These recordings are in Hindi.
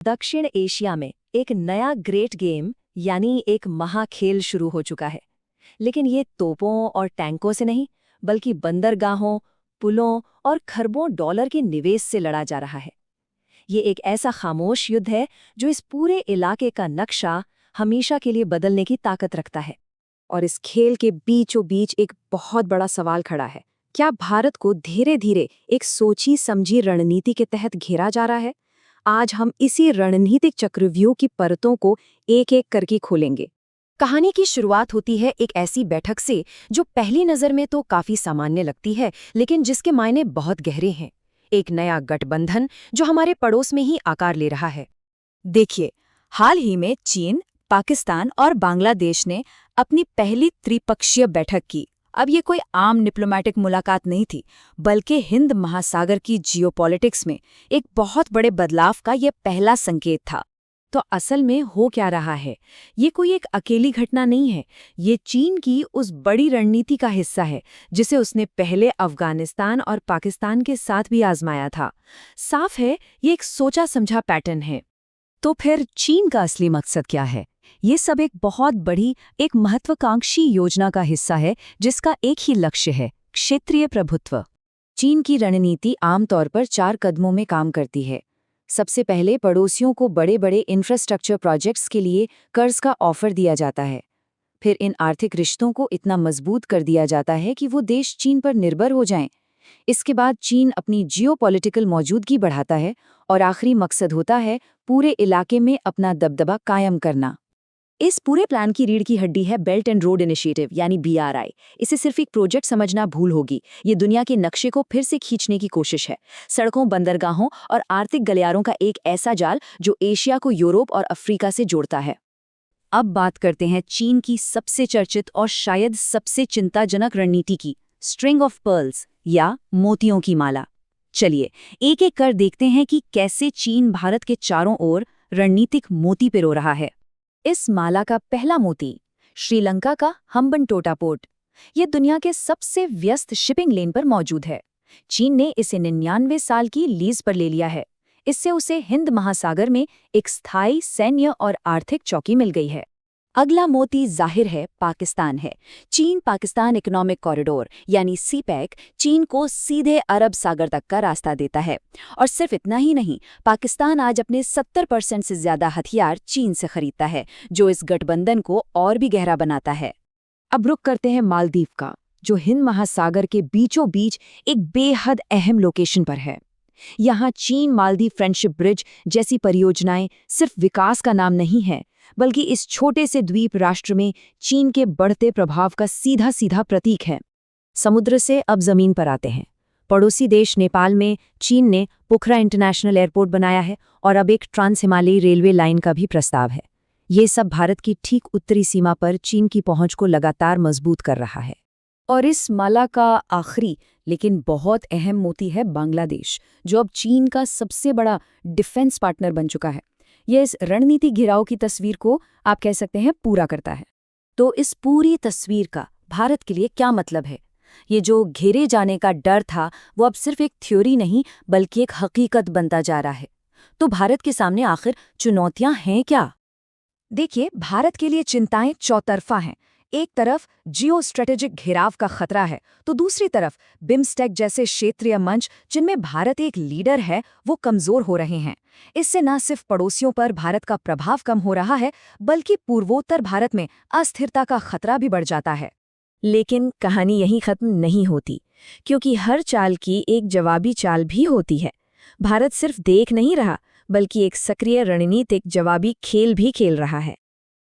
दक्षिण एशिया में एक नया ग्रेट गेम यानी एक महाखेल शुरू हो चुका है। लेकिन ये तोपों और टैंकों से नहीं, बल्कि बंदरगाहों, पुलों और खरबों डॉलर के निवेश से लड़ा जा रहा है। ये एक ऐसा खामोश युद्ध है जो इस पूरे इलाके का नक्शा हमेशा के लिए बदलने की ताकत रखता है। और इस खेल के बीचों बीच एक बहुत बड़ा सवाल खड़ा है। क्या भारत को धीरे धीरे एक सोची समझी रणनीति के तहत घेरा जा रहा है? आज हम इसी रणनीतिक चक्रव्यूह की परतों को एक एक करके खोलेंगे। कहानी की शुरुआत होती है एक ऐसी बैठक से जो पहली नज़र में तो काफी सामान्य लगती है, लेकिन जिसके मायने बहुत गहरे हैं। एक नया गठबंधन जो हमारे पड़ोस में ही आकार ले रहा है। देखिए, हाल ही में चीन, पाकिस्तान और बांग्लादेश ने अपनी पहली त्रिपक्षीय बैठक की। अब ये कोई आम डिप्लोमैटिक मुलाकात नहीं थी, बल्कि हिंद महासागर की जियोपॉलिटिक्स में एक बहुत बड़े बदलाव का ये पहला संकेत था। तो असल में हो क्या रहा है? ये कोई एक अकेली घटना नहीं है। ये चीन की उस बड़ी रणनीति का हिस्सा है जिसे उसने पहले अफगानिस्तान और पाकिस्तान के साथ भी आजमाया था। साफ है, ये एक सोचा समझा पैटर्न है। तो फिर चीन का असली मकसद क्या है? ये सब एक बहुत बड़ी, एक महत्वाकांक्षी योजना का हिस्सा है जिसका एक ही लक्ष्य है, क्षेत्रीय प्रभुत्व। चीन की रणनीति आमतौर पर 4 कदमों में काम करती है। सबसे पहले पड़ोसियों को बड़े बड़े इंफ्रास्ट्रक्चर प्रोजेक्ट्स के लिए कर्ज का ऑफर दिया जाता है। फिर इन आर्थिक रिश्तों को इतना मजबूत कर दिया जाता है कि वो देश चीन पर निर्भर हो जाएं। इसके बाद चीन अपनी जियोपॉलिटिकल मौजूदगी बढ़ाता है और आखिरी मकसद होता है पूरे इलाके में अपना दबदबा कायम करना। इस पूरे प्लान की रीढ़ की हड्डी है बेल्ट एंड रोड इनिशिएटिव यानी BRI। इसे सिर्फ एक प्रोजेक्ट समझना भूल होगी। ये दुनिया के नक्शे को फिर से खींचने की कोशिश है। सड़कों, बंदरगाहों और आर्थिक गलियारों का एक ऐसा जाल जो एशिया को यूरोप और अफ्रीका से जोड़ता है। अब बात करते हैं चीन की सबसे चर्चित और शायद सबसे चिंताजनक रणनीति की, स्ट्रिंग ऑफ पर्ल्स या मोतियों की माला। चलिए एक एक कर देखते हैं कि कैसे चीन भारत के चारों ओर रणनीतिक मोती पिरो रहा है। इस माला का पहला मोती, श्रीलंका का हम्बनटोटा पोर्ट। यह दुनिया के सबसे व्यस्त शिपिंग लेन पर मौजूद है। चीन ने इसे 99 साल की लीज पर ले लिया है। इससे उसे हिंद महासागर में एक स्थायी सैन्य और आर्थिक चौकी मिल गई है। अगला मोती जाहिर है पाकिस्तान है। चीन पाकिस्तान इकोनॉमिक कॉरिडोर यानी CPEC चीन को सीधे अरब सागर तक का रास्ता देता है। और सिर्फ इतना ही नहीं, पाकिस्तान आज अपने 70% से ज्यादा हथियार चीन से खरीदता है, जो इस गठबंधन को और भी गहरा बनाता है। अब रुख करते हैं मालदीव का, जो हिंद महासागर के बीचों बीच एक बेहद अहम लोकेशन पर है। यहाँ चीन मालदीव फ्रेंडशिप ब्रिज जैसी परियोजनाएं सिर्फ विकास का नाम नहीं है, बल्कि इस छोटे से द्वीप राष्ट्र में चीन के बढ़ते प्रभाव का सीधा सीधा प्रतीक है। समुद्र से अब जमीन पर आते हैं। पड़ोसी देश नेपाल में चीन ने पोखरा इंटरनेशनल एयरपोर्ट बनाया है और अब एक ट्रांस हिमालयी रेलवे लाइन का भी प्रस्ताव है। ये सब भारत की ठीक उत्तरी सीमा पर चीन की पहुंच को लगातार मजबूत कर रहा है। और इस माला का आखिरी लेकिन बहुत अहम मोती है बांग्लादेश, जो अब चीन का सबसे बड़ा डिफेंस पार्टनर बन चुका है। यह इस रणनीतिक घिराव की तस्वीर को आप कह सकते हैं पूरा करता है। तो इस पूरी तस्वीर का भारत के लिए क्या मतलब है? ये जो घेरे जाने का डर था वो अब सिर्फ एक थ्योरी नहीं, बल्कि एक हकीकत बनता जा रहा है। तो भारत के सामने आखिर चुनौतियां हैं क्या? देखिए, भारत के लिए चिंताएं चौतरफा हैं। एक तरफ जियो स्ट्रेटेजिक घेराव का खतरा है, तो दूसरी तरफ बिम्स्टेक जैसे क्षेत्रीय मंच जिनमें भारत एक लीडर है, वो कमजोर हो रहे हैं। इससे न सिर्फ पड़ोसियों पर भारत का प्रभाव कम हो रहा है, बल्कि पूर्वोत्तर भारत में अस्थिरता का खतरा भी बढ़ जाता है। लेकिन कहानी यहीं खत्म नहीं होती, क्योंकि हर चाल की एक जवाबी चाल भी होती है। भारत सिर्फ देख नहीं रहा, बल्कि एक सक्रिय रणनीतिक जवाबी खेल भी खेल रहा है।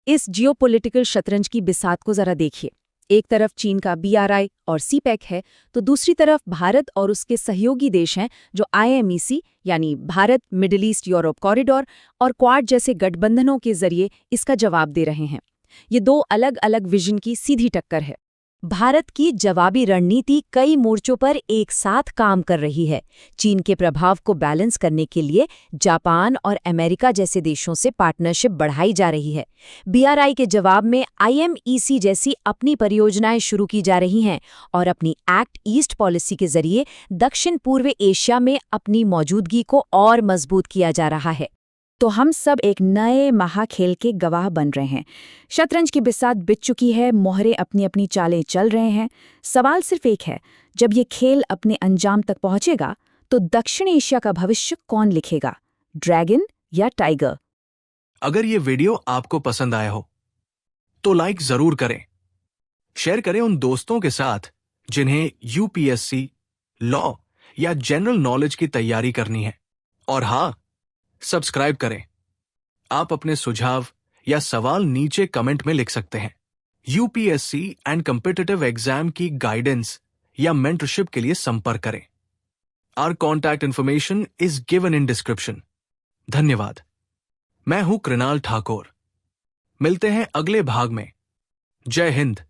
इस जियोपॉलिटिकल शतरंज की बिसात को जरा देखिए। एक तरफ चीन का BRI और CPEC है, तो दूसरी तरफ भारत और उसके सहयोगी देश हैं जो IMEC यानी Bharat middle east Europe corridor और क्वाड जैसे गठबंधनों के जरिए इसका जवाब दे रहे हैं। ये 2 अलग अलग विजन की सीधी टक्कर है। भारत की जवाबी रणनीति कई मोर्चों पर एक साथ काम कर रही है। चीन के प्रभाव को बैलेंस करने के लिए जापान और अमेरिका जैसे देशों से पार्टनरशिप बढ़ाई जा रही है। BRI के जवाब में IMEC जैसी अपनी परियोजनाएं शुरू की जा रही हैं और अपनी एक्ट ईस्ट पॉलिसी के जरिए दक्षिण पूर्व एशिया में अपनी मौजूदगी को और मजबूत किया जा रहा है। तो हम सब एक नए महाखेल के गवाह बन रहे हैं। शतरंज की बिसात बिछ चुकी है, मोहरे अपनी अपनी चालें चल रहे हैं। सवाल सिर्फ एक है, जब ये खेल अपने अंजाम तक पहुंचेगा तो दक्षिण एशिया का भविष्य कौन लिखेगा, ड्रैगन या टाइगर? अगर ये वीडियो आपको पसंद आया हो तो लाइक जरूर करें, शेयर करें उन दोस्तों के साथ जिन्हें यूपीएससी, लॉ या जनरल नॉलेज की तैयारी करनी है। और हाँ, सब्सक्राइब करें। आप अपने सुझाव या सवाल नीचे कमेंट में लिख सकते हैं। यूपीएससी एंड कॉम्पिटिटिव एग्जाम की गाइडेंस या मेंटरशिप के लिए संपर्क करें। Our contact information is given in description. धन्यवाद। मैं हूं कृणाल ठाकुर। मिलते हैं अगले भाग में। जय हिंद।